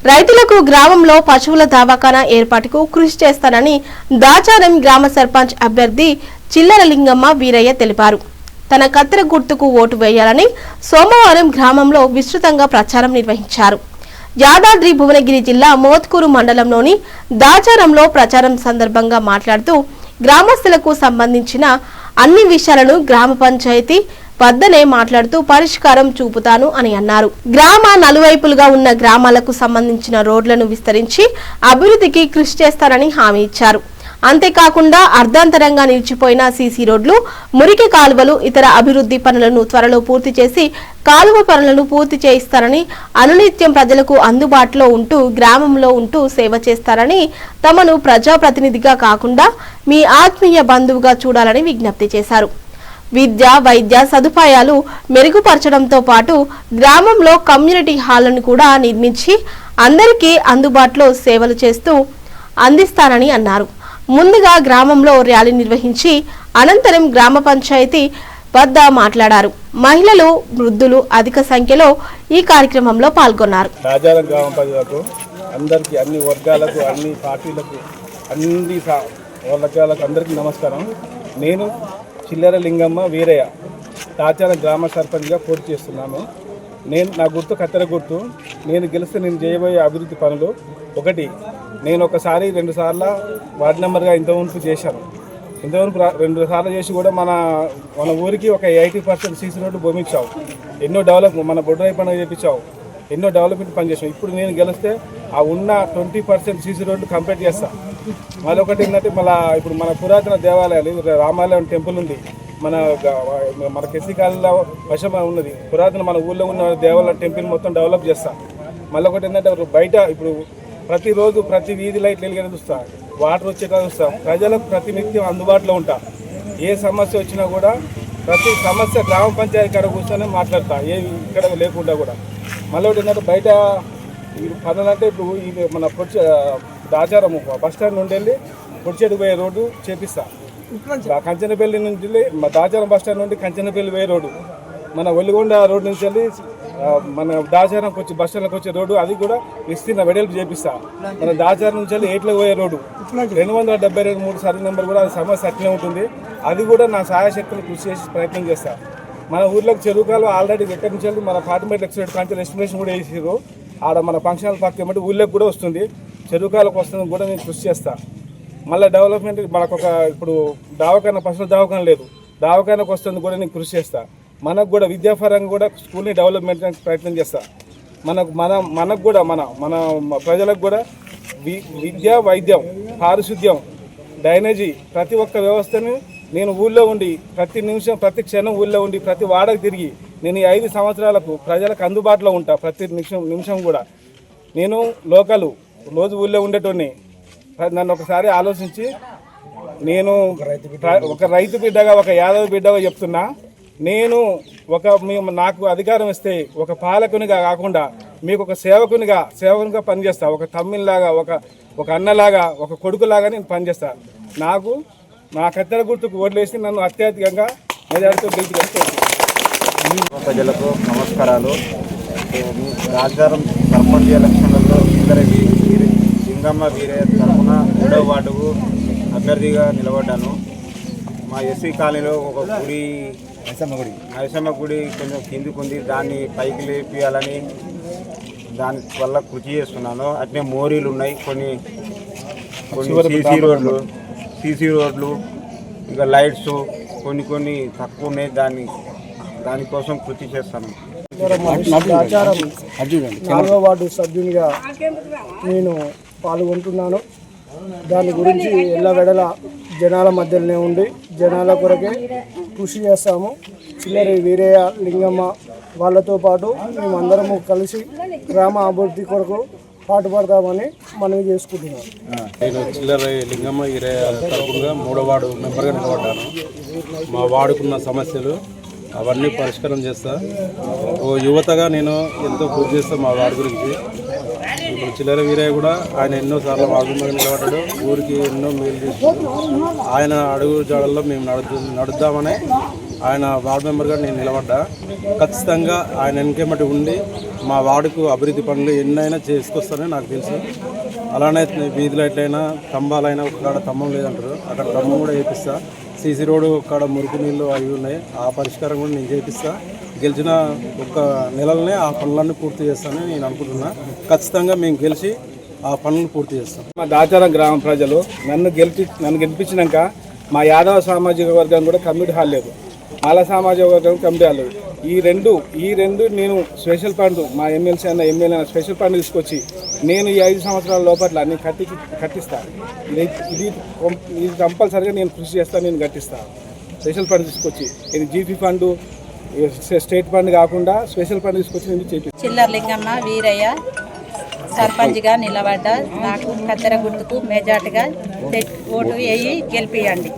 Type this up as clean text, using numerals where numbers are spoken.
రైతులకు గ్రామంలో పశువుల దవాఖానా ఏర్పాటుకు కృషి చేస్తానని దాచారం గ్రామ సర్పంచ్ అభ్యర్థి చిల్లర లింగమ్మ వీరయ్య తెలిపారు. తన కత్తెర గుర్తుకు ఓటు వేయాలని సోమవారం గ్రామంలో విస్తృతంగా ప్రచారం నిర్వహించారు. యాదాద్రి భువనగిరి జిల్లా మోత్కూరు మండలంలోని దాచారంలో ప్రచారం సందర్భంగా మాట్లాడుతూ గ్రామస్తులకు సంబంధించిన అన్ని విషయాలను గ్రామ పంచాయతీ వద్దనే మాట్లాడుతూ పరిష్కారం చూపుతాను అని అన్నారు. గ్రామ నలువైపులుగా ఉన్న గ్రామాలకు సంబంధించిన రోడ్లను విస్తరించి అభివృద్ధికి కృషి చేస్తారని హామీ ఇచ్చారు. అంతేకాకుండా అర్ధాంతరంగా నిలిచిపోయిన సీసీ రోడ్లు, మురికి కాలువలు, ఇతర అభివృద్ధి పనులను త్వరలో పూర్తి చేసి కాలువ పనులను పూర్తి చేయిస్తారని, అనునిత్యం ప్రజలకు అందుబాటులో ఉంటూ గ్రామంలో ఉంటూ సేవ చేస్తారని, తమను ప్రజాప్రతినిధిగా కాకుండా మీ ఆత్మీయ బంధువుగా చూడాలని విజ్ఞప్తి చేశారు. విద్య, వైద్య సదుపాయాలు మెరుగుపరచడంతో పాటు గ్రామంలో కమ్యూనిటీ హాళ్లను కూడా నిర్మించి అందరికీ అందుబాటులో సేవలు చేస్తూ అందిస్తానని అన్నారు. ముందుగా గ్రామంలో ర్యాలీ నిర్వహించి అనంతరం గ్రామ పంచాయతీ వద్ద మాట్లాడారు. మహిళలు, వృద్ధులు అధిక సంఖ్యలో ఈ కార్యక్రమంలో పాల్గొన్నారు. రాజారం గ్రామ ప్రజలకు అందరికీ, అన్ని వర్గాలకు, అన్ని పార్టీలకు, అన్ని వర్గాలకు అందరికీ నమస్కారం. నేను చిల్లర లింగమ్మ వీరయ్య దాచారం గ్రామ సర్పంచ్గా పోటీ చేస్తున్నాను. నా గుర్తు కత్తెర గుర్తు. నేను గెలిస్తే నేను చేయబోయే అభివృద్ధి పనులు ఒకటి, నేను ఒకసారి 2 సార్లు వార్డు నెంబర్గా ఇంతవరకు చేశాను. ఇంతవరకు 2 సార్లు చేసి కూడా మన ఊరికి ఒక 80% సీసీ రోడ్డు భూమించావు. ఎన్నో మన బొడ్రాయి పండుగ చేయించావు. ఎన్నో డెవలప్మెంట్ పనిచేసాం. ఇప్పుడు నేను గెలిస్తే ఆ ఉన్న 20% సీసీ రోడ్లు కంప్లీట్ చేస్తాను. మళ్ళీ ఒకటి ఏంటంటే ఇప్పుడు మన పురాతన దేవాలయాలు, రామాలయం టెంపుల్ ఉంది, మన కెసి కాలంలో వశం ఉన్నది, పురాతన మన ఊళ్ళో ఉన్న దేవాలయం టెంపుల్ మొత్తం డెవలప్ చేస్తాను. మళ్ళీ ఒకటి ఏంటంటే బయట ఇప్పుడు ప్రతిరోజు ప్రతి వీధి లైట్లు వెలిగే చూస్తా, వాటర్ వచ్చేట చూస్తా, ప్రజలకు ప్రతినిత్యం అందుబాటులో ఉంటా. ఏ సమస్య వచ్చినా కూడా ప్రతి సమస్య గ్రామ పంచాయతీ కాడ కూర్చొని మాట్లాడతా, ఇక్కడ లేకుండా కూడా. మళ్ళీ ఒకటి ఏంటంటే బయట పనులు అంటే ఇప్పుడు ఇది మన దాచారం బస్ స్టాండ్ నుండి వెళ్ళి పొడిచేడు పోయే రోడ్డు చేపిస్తా. కంచనపల్లి నుంచి దాచారం బస్ స్టాండ్ నుండి కంచనపల్లి పోయే రోడ్డు, మన ఒల్లిగొండ రోడ్డు నుంచి వెళ్ళి మన దాచారంకి వచ్చి బస్ స్టాండ్కి వచ్చే రోడ్డు అది కూడా విస్తీర్ణ వెడల్పు చేపిస్తా. మన దాచారం నుంచి వెళ్ళి ఏట్లకు పోయే రోడ్డు 272 సర్వే నెంబర్ కూడా అది సమస్య అట్లే ఉంటుంది. అది కూడా నా సహాయశక్తులు కృషి చేసి ప్రయత్నం చేస్తా. మన ఊర్లోకి చెరువు కాలు ఆల్రెడీ ఎక్కడి నుంచి వెళ్ళి మన ఫార్మేట్ ఎక్స్టేట్ కాంచెల్ ఎస్టిమేషన్ కూడా వేసారు. ఆడ మన ఫంక్షనల్ పక్క ఏమంటే ఊళ్ళోకి కూడా వస్తుంది, చెరువు కాలకు వస్తుంది కూడా నేను కృషి చేస్తా. మళ్ళీ డెవలప్మెంట్ మనకు ఇప్పుడు దవాఖాన పశువుల దవాఖాన లేదు, దవాఖానకు వస్తుంది కూడా నేను కృషి చేస్తా. మనకు కూడా విద్యాపరంగా కూడా స్కూల్ని డెవలప్మెంట్ ప్రయత్నం చేస్తా. మనకు కూడా మన ప్రజలకు కూడా విద్య, వైద్యం, పారిశుద్ధ్యం, డ్రైనేజీ ప్రతి ఒక్క వ్యవస్థని నేను ఊళ్ళో ఉండి ప్రతి నిమిషం ప్రతి క్షణం ఊళ్ళో ఉండి ప్రతి వాడకు తిరిగి నేను ఈ 5 సంవత్సరాలకు ప్రజలకు అందుబాటులో ఉంటా. ప్రతి నిమిషం కూడా నేను లోకలు రోజు ఊళ్ళో ఉండేటోని. నన్ను ఒకసారి ఆలోచించి, నేను ఒక రైతు బిడ్డగా, ఒక యాదవ బిడ్డగా చెప్తున్నా, నేను నాకు అధికారం ఇస్తే ఒక పాలకునిగా కాకుండా మీకు ఒక సేవకునిగా పనిచేస్తా. ఒక తమ్మిలాగా, ఒక అన్నలాగా, ఒక కొడుకులాగా నేను పనిచేస్తా. నా కత్తెర గుర్తుకు ఓట్లేసి నన్ను అత్యధికంగా మెజారిటీతో గెలిచి ప్రజలకు నమస్కారాలు. రాజారం సర్పంచ్ ఎలక్షన్లలో లింగమ్మ వీరయ్య తరఫున 3వ వార్డుకు అభ్యర్థిగా నిలబడ్డాను. మా ఎస్సీ కాలనీలో ఒక గుడి, నరసమ్మ గుడి కొంచెం కిందికి ఉంది, దాన్ని పైకి లేపియాలని దాని వల్ల కృషి చేస్తున్నాను. అట్నే మోరీలు ఉన్నాయి, కొన్ని సీసీ రోడ్లు, ఇంకా లైట్స్ కొన్ని తక్కువ ఉన్నాయి, దానికోసం కృషి చేస్తాను. దాచారం 4వ వార్డు సభ్యునిగా నేను పాల్గొంటున్నాను. దాని గురించి ఎల్లవెడల జనాల మధ్యలోనే ఉండి జనాల కొరకే కృషి చేస్తాము. చిల్లరి వీరయ్య, లింగమ్మ వాళ్ళతో పాటు మేమందరము కలిసి గ్రామ అభివృద్ధి కొరకు పాటుపడతామని మనవి చేసుకుంటున్నాం. నేను చిల్లర లింగమ్మ వీరయ్య తరపుగా 3వ వార్డు మెంబర్గా నిలబడ్డాను. మా వార్డుకున్న సమస్యలు అవన్నీ పరిష్కారం చేస్తా. ఓ యువతగా నేను ఎంతో కృషి చేస్తాను మా వార్డు గురించి. ఇప్పుడు చిల్లర వీరయ్య కూడా ఆయన ఎన్నోసార్లు వార్డు మెంబర్గా నిలబడ్డాడు. ఊరికి ఎన్నో మేలు చేశాడు. ఆయన అడుగు జాడల్లో మేము నడుద్దామని ఆయన వార్డు మెంబర్గా నేను నిలబడ్డా. ఖచ్చితంగా ఆయన వెనకేమటి ఉండి మా వార్డుకు అభివృద్ధి పనులు ఎన్నైనా చేసుకొస్తారని నాకు తెలుసు. అలానే వీధులు ఎట్లయినా స్తంభాలైనా ఒక కాడ స్తంభం లేదంటారు, అక్కడ స్తంభం కూడా చేపిస్తా. సీసీ రోడ్డు కాడ మురికి నీళ్ళు అవి ఉన్నాయి, ఆ పరిష్కారం కూడా నేను చేపిస్తా. గెలిచిన ఒక నెలలనే ఆ పనులన్నీ పూర్తి చేస్తానని నేను అనుకుంటున్నా. ఖచ్చితంగా మేము గెలిచి ఆ పనులను పూర్తి చేస్తాం. మా దాచారం గ్రామ ప్రజలు నన్ను గెలిపించినాక మా యాదవ సామాజిక వర్గం కూడా కమ్యూనిటీ హాల్ లేదు, మాల సామాజిక వర్గం కమ్యూనిటీ హాల్ లేదు. ఈ రెండు నేను స్పెషల్ ఫండ్ మా ఎమ్మెల్సీ ఎమ్మెల్యే స్పెషల్ ఫండ్ తీసుకొచ్చి నేను ఈ 5 సంవత్సరాల లోపల అన్ని కట్టిస్తాను. ఇది కంపల్సరీగా నేను కృషి చేస్తాను, నేను కట్టిస్తాను. స్పెషల్ ఫండ్ తీసుకొచ్చి ఇది జీపీ ఫండ్ స్టేట్ ఫండ్ కాకుండా స్పెషల్ ఫండ్ తీసుకొచ్చి నేను చేపిస్తాను. చిల్లర లింగమ్మ వీరయ్య సర్పంచ్గా నిలబడ్డా. నాకు కత్తెర గుర్తుకు మెజార్టీగా ఓటు వేయి గెలిపియండి.